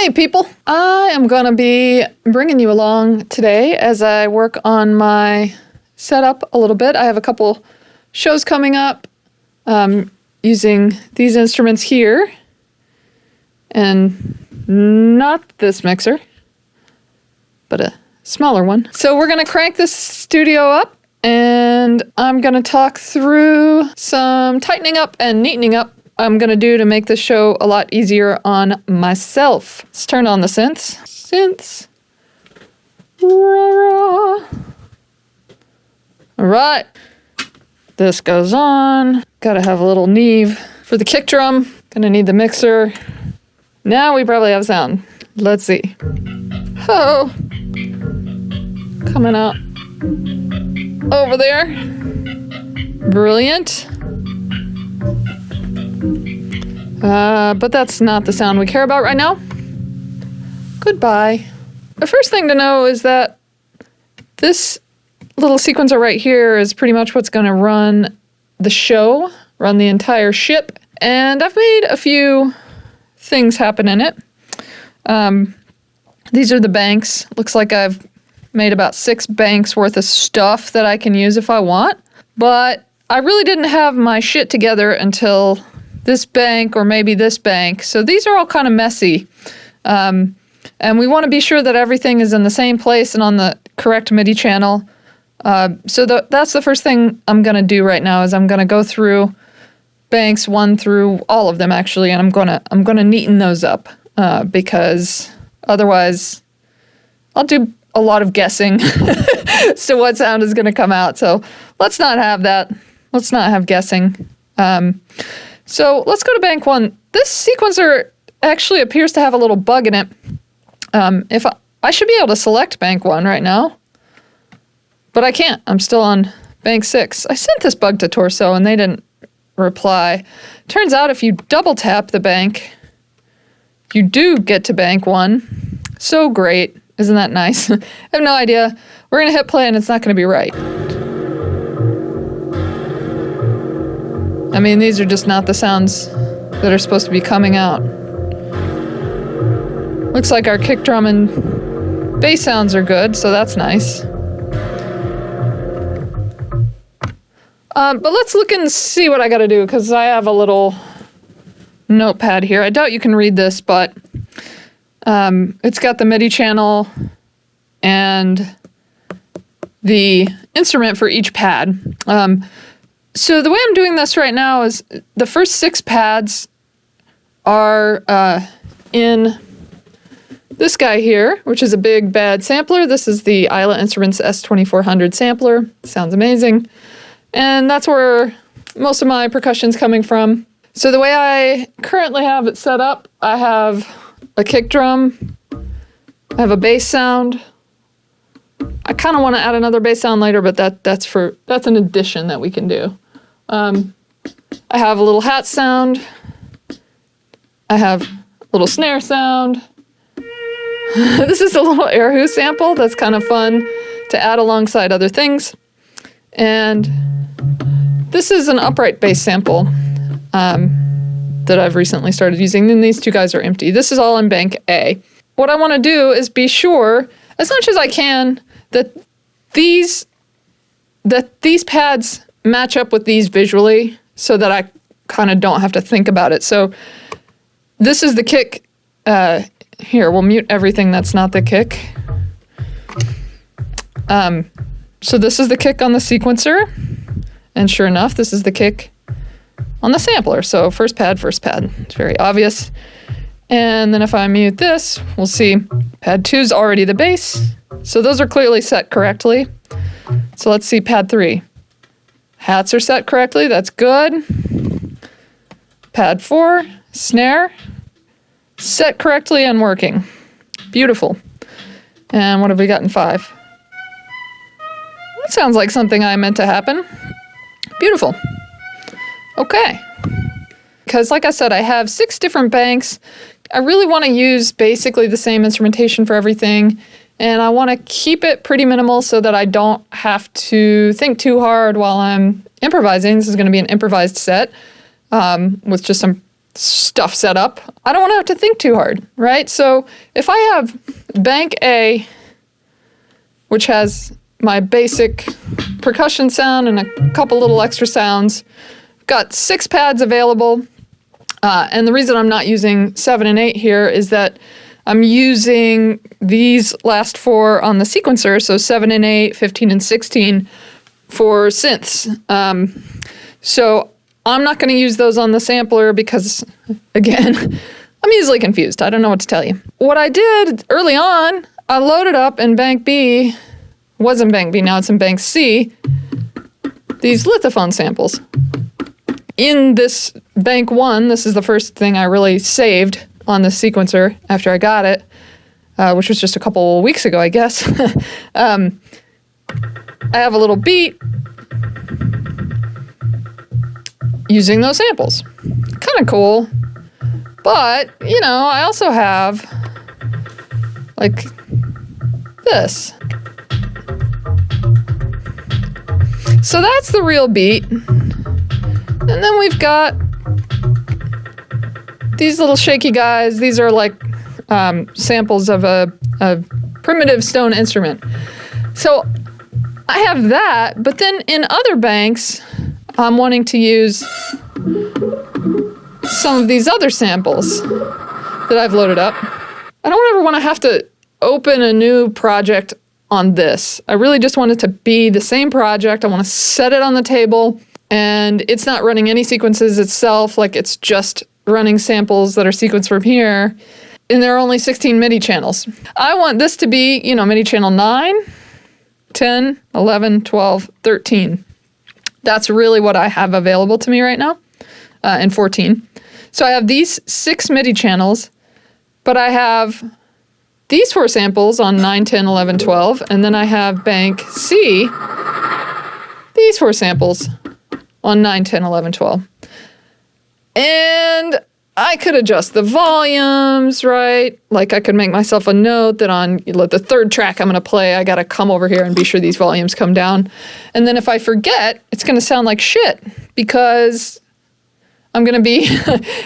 Hey people, I am going to be bringing you along today as I work on my setup a little bit. I have a couple shows coming up using these instruments here and not this mixer, but a smaller one. So we're going to crank this studio up and I'm going to talk through some tightening up and neatening up I'm going to do to make this show a lot easier on myself. Let's turn on the synths. Synths. All right. This goes on. Got to have a little Neve for the kick drum. Gonna need the mixer. Now we probably have sound. Let's see. Oh. Coming out over there. Brilliant. But that's not the sound we care about right now. Goodbye. The first thing to know is that this little sequencer right here is pretty much what's going to run the show, run the entire ship. And I've made a few things happen in it. These are the banks. Looks like I've made about 6 banks worth of stuff that I can use if I want. But I really didn't have my shit together until this bank or maybe this bank. So these are all kind of messy. And we want to be sure that everything is in the same place and on the correct MIDI channel. So that's the first thing I'm going to do right now is I'm going to go through banks 1 through all of them actually, and I'm going to neaten those up because otherwise I'll do a lot of guessing as to what sound is going to come out. So let's not have that. Let's not have guessing. So let's go to bank 1. This sequencer actually appears to have a little bug in it. If I should be able to select bank 1 right now, but I can't. I'm still on bank 6. I sent this bug to Torso and they didn't reply. Turns out if you double tap the bank, you do get to bank 1. So great. Isn't that nice? I have no idea. We're going to hit play and it's not going to be right. I mean, these are just not the sounds that are supposed to be coming out. Looks like our kick drum and bass sounds are good, so that's nice. But let's look and see what I gotta do, because I have a little notepad here. I doubt you can read this, but it's got the MIDI channel and the instrument for each pad. So the way I'm doing this right now is the first 6 pads are in this guy here, which is a big bad sampler. This is the Isla Instruments S2400 sampler. Sounds amazing. And that's where most of my percussion's coming from. So the way I currently have it set up, I have a kick drum, I have a bass sound. I kind of want to add another bass sound later, but that's an addition that we can do. I have a little hat sound. I have a little snare sound. This is a little Erhu sample that's kind of fun to add alongside other things. And this is an upright bass sample that I've recently started using. And these 2 guys are empty. This is all in bank A. What I want to do is be sure, as much as I can, that these pads match up with these visually so that I kind of don't have to think about it. So this is the kick. Here, we'll mute everything that's not the kick. So this is the kick on the sequencer. And sure enough, this is the kick on the sampler. So first pad. It's very obvious. And then if I mute this, we'll see pad 2 is already the bass. So those are clearly set correctly. So let's see pad 3. Hats are set correctly. That's good. Pad 4, snare, set correctly and working. Beautiful. And what have we got in 5? That sounds like something I meant to happen. Beautiful. Okay. Because like I said, I have 6 different banks. I really want to use basically the same instrumentation for everything. And I want to keep it pretty minimal so that I don't have to think too hard while I'm improvising. This is going to be an improvised set with just some stuff set up, I don't want to have to think too hard, right? So if I have bank A, which has my basic percussion sound and a couple little extra sounds, got 6 pads available. And the reason I'm not using 7 and 8 here is that I'm using these last 4 on the sequencer, so 7 and 8, 15 and 16 for synths. So I'm not going to use those on the sampler because, again, I'm easily confused. I don't know what to tell you. What I did early on, I loaded up in bank B, was in bank B, now it's in bank C, these lithophone samples. In this bank 1, this is the first thing I really saved on the sequencer after I got it, which was just a couple weeks ago, I guess. I have a little beat using those samples. Kind of cool. But, you know, I also have like this. So that's the real beat. And then we've got these little shaky guys. These are like samples of a primitive stone instrument. So I have that, but then in other banks, I'm wanting to use some of these other samples that I've loaded up. I don't ever want to have to open a new project on this. I really just want it to be the same project. I want to set it on the table, and it's not running any sequences itself, like it's just running samples that are sequenced from here, and there are only 16 MIDI channels. I want this to be, you know, MIDI channel 9, 10, 11, 12, 13. That's really what I have available to me right now, and 14. So I have these 6 MIDI channels, but I have these 4 samples on 9, 10, 11, 12, and then I have bank C, these 4 samples on 9, 10, 11, 12. And I could adjust the volumes, right? Like I could make myself a note that on the 3rd track I'm going to play, I got to come over here and be sure these volumes come down. And then if I forget, it's going to sound like shit because I'm going to be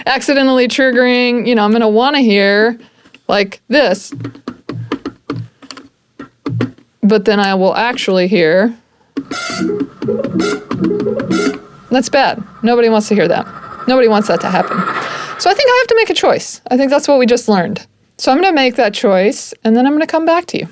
accidentally triggering, you know, I'm going to want to hear like this. But then I will actually hear. That's bad. Nobody wants to hear that. Nobody wants that to happen. So I think I have to make a choice. I think that's what we just learned. So I'm going to make that choice, and then I'm going to come back to you.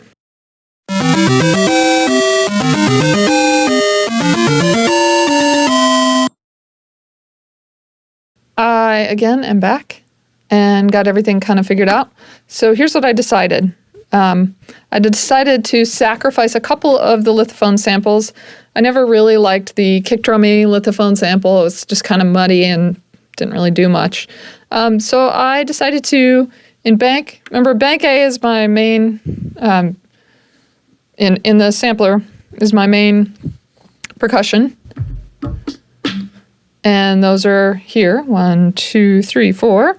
I, again, am back and got everything kind of figured out. So here's what I decided. I decided to sacrifice a couple of the lithophone samples. I never really liked the kick drummy lithophone sample. It was just kind of muddy and didn't really do much. So I decided to, in bank, remember bank A is my main, in the sampler is my main percussion. And those are here, 1, 2, 3, 4.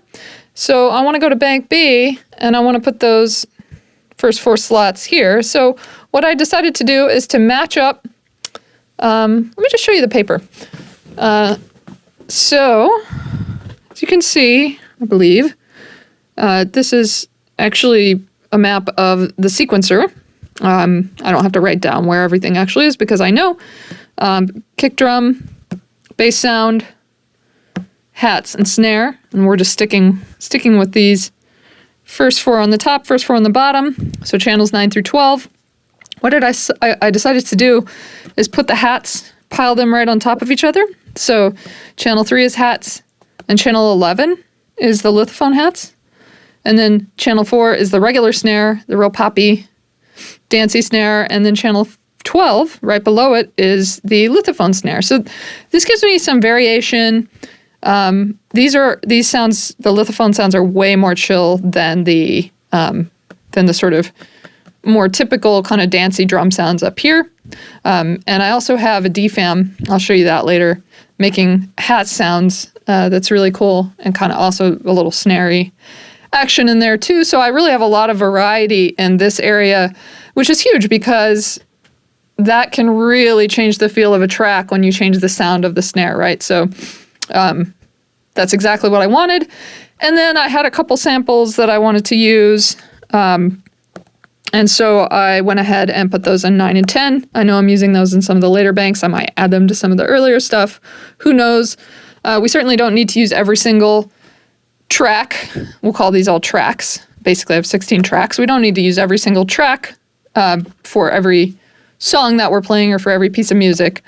So I want to go to bank B and I want to put those first 4 slots here. So what I decided to do is to match up, let me just show you the paper. So as you can see, I believe, this is actually a map of the sequencer. I don't have to write down where everything actually is because I know. Kick drum, bass sound, hats, and snare. And we're just sticking with these first 4 on the top, first 4 on the bottom. So channels 9 through 12. What did I decided to do is put the hats, pile them right on top of each other. So channel 3 is hats, and channel 11 is the lithophone hats. And then channel 4 is the regular snare, the real poppy, dancey snare. And then channel 12, right below it, is the lithophone snare. So this gives me some variation. These sounds, the lithophone sounds are way more chill than the sort of more typical kind of dancey drum sounds up here. And I also have a DFAM, I'll show you that later, making hat sounds that's really cool and kind of also a little snarey action in there too. So I really have a lot of variety in this area, which is huge because that can that can really change the feel of a track when you change the sound of the snare, right? So that's That's exactly what I wanted. And then I had a couple samples that I wanted to use. And so I went ahead and put those in 9 and 10. I know I'm using those in some of the later banks. I might add them to some of the earlier stuff. Who knows? We certainly don't need to use every single track. We'll call these all tracks. Basically, I have 16 tracks. We don't need to use every single track for every song that we're playing or for every piece of music.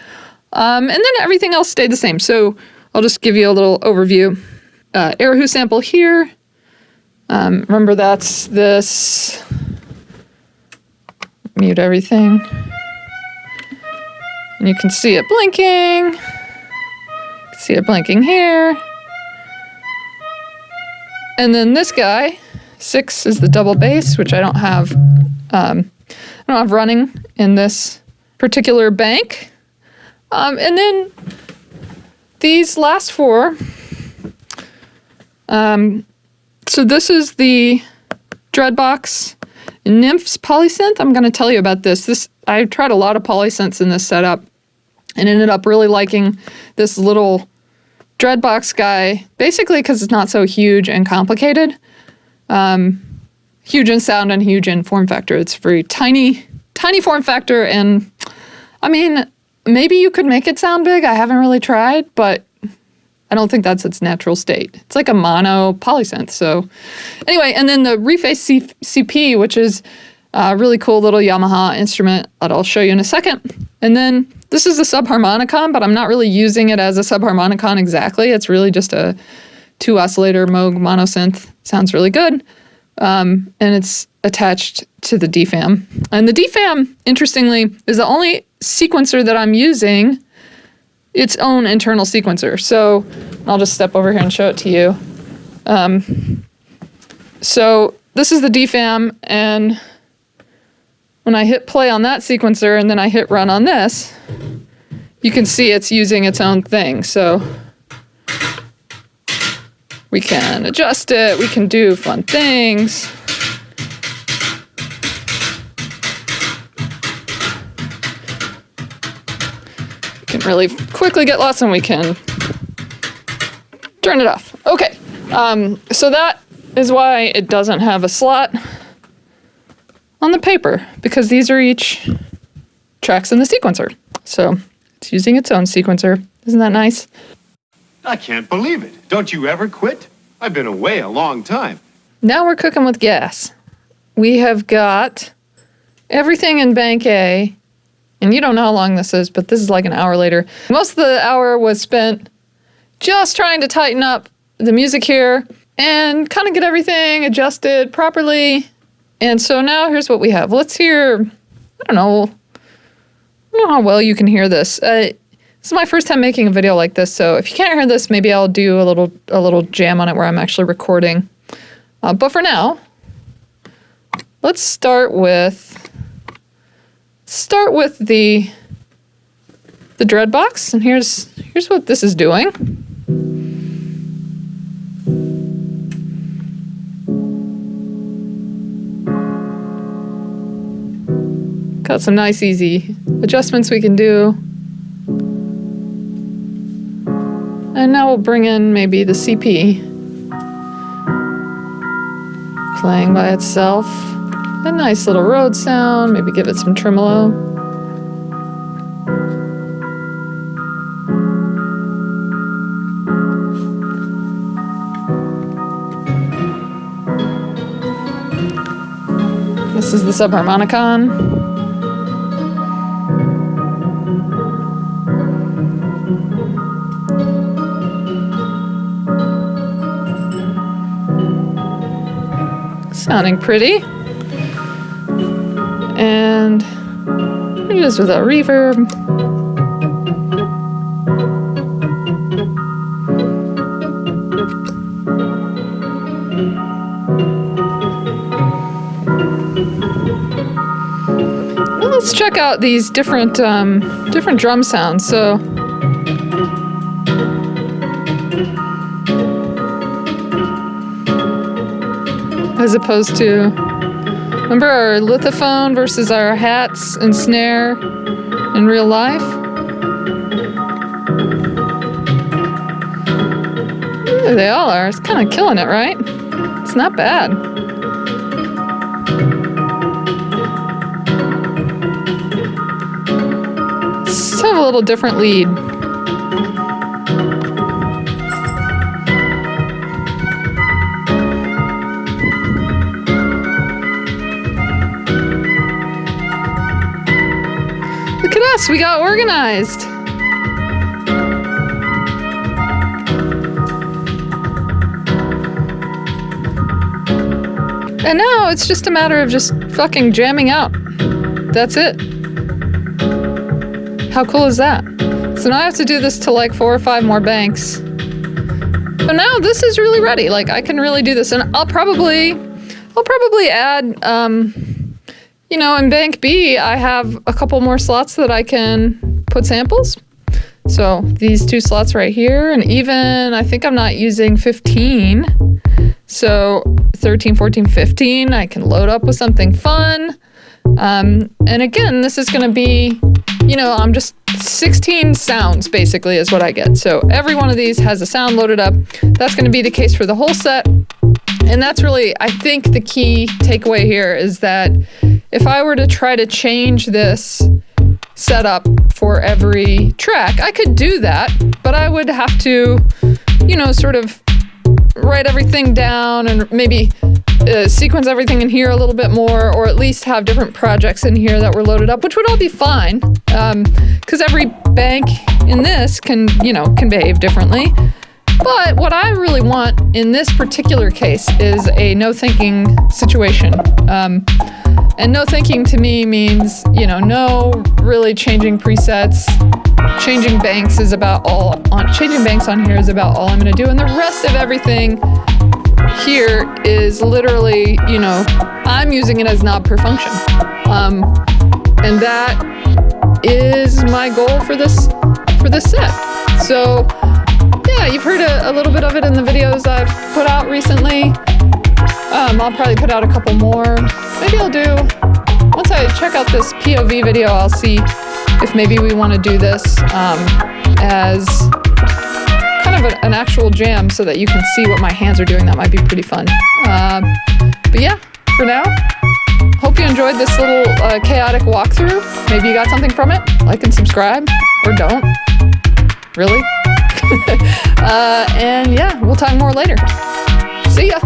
And then everything else stayed the same. So I'll just give you a little overview. Erhu sample here. Remember that's this. Mute everything. And you can see it blinking. See it blinking here. And then this guy, 6 is the double bass, which I don't have running in this particular bank. And then these last 4. So this is the Dreadbox Nymphes polysynth. I'm going to tell you about this. I tried a lot of polysynths in this setup and ended up really liking this little Dreadbox guy, basically because it's not so huge and complicated. Huge in sound and huge in form factor. It's very tiny form factor, and I mean, maybe you could make it sound big. I haven't really tried, but I don't think that's its natural state. It's like a mono polysynth. So anyway, and then the Reface CP, which is a really cool little Yamaha instrument that I'll show you in a second. And then this is the Subharmonicon, but I'm not really using it as a Subharmonicon exactly. It's really just a 2 oscillator Moog monosynth. Sounds really good. And it's attached to the DFAM. And the DFAM, interestingly, is the only sequencer that I'm using its own internal sequencer. So I'll just step over here and show it to you. So this is the DFAM, and when I hit play on that sequencer and then I hit run on this, you can see it's using its own thing. So we can adjust it, we can do fun things. We can really quickly get lost and we can turn it off. Okay, so that is why it doesn't have a slot on the paper, because these are each tracks in the sequencer. So it's using its own sequencer. Isn't that nice? I can't believe it. Don't you ever quit? I've been away a long time. Now we're cooking with gas. We have got everything in Bank A, and you don't know how long this is, but this is like an hour later. Most of the hour was spent just trying to tighten up the music here and kind of get everything adjusted properly. And so now here's what we have. Let's hear, I don't know how well you can hear this. This is my first time making a video like this, so if you can't hear this, maybe I'll do a little jam on it where I'm actually recording. But for now, let's start with the Dreadbox, and here's what this is doing. Got some nice easy adjustments we can do. And now we'll bring in maybe the CP. Playing by itself. A nice little Rhodes sound, maybe give it some tremolo. This is the Subharmonicon. Sounding pretty. And here it is with a reverb. Well, let's check out these different drum sounds. So as opposed to, remember our lithophone versus our hats and snare in real life? Ooh, they all are. It's kind of killing it, right? It's not bad. Let's have a little different lead. Look at us, we got organized. And now it's just a matter of just fucking jamming out. That's it. How cool is that? So now I have to do this to like 4 or 5 more banks. But now this is really ready. Like I can really do this, and I'll probably add, you know, in bank B, I have a couple more slots that I can put samples. So these 2 slots right here, and even I think I'm not using 15. So 13, 14, 15, I can load up with something fun. And again, this is going to be, you know, I'm just 16 sounds basically is what I get. So every one of these has a sound loaded up. That's going to be the case for the whole set. And that's really, I think the key takeaway here is that if I were to try to change this setup for every track, I could do that, but I would have to, you know, sort of write everything down and maybe sequence everything in here a little bit more, or at least have different projects in here that were loaded up, which would all be fine, because every bank in this can behave differently. But what I really want in this particular case is a no thinking situation. And no thinking to me means, you know, no really changing presets. Changing banks on here is about all I'm going to do, and the rest of everything here is literally, you know, I'm using it as knob per function, and that is my goal for this set. So yeah, you've heard a little bit of it in the videos I've put out recently. I'll probably put out a couple more. Maybe I'll do, once I check out this POV video, I'll see if maybe we want to do this as kind of an actual jam so that you can see what my hands are doing. That might be pretty fun. But yeah, for now, hope you enjoyed this little chaotic walkthrough. Maybe you got something from it. Like and subscribe, or don't. Really? And yeah, we'll talk more later. See ya!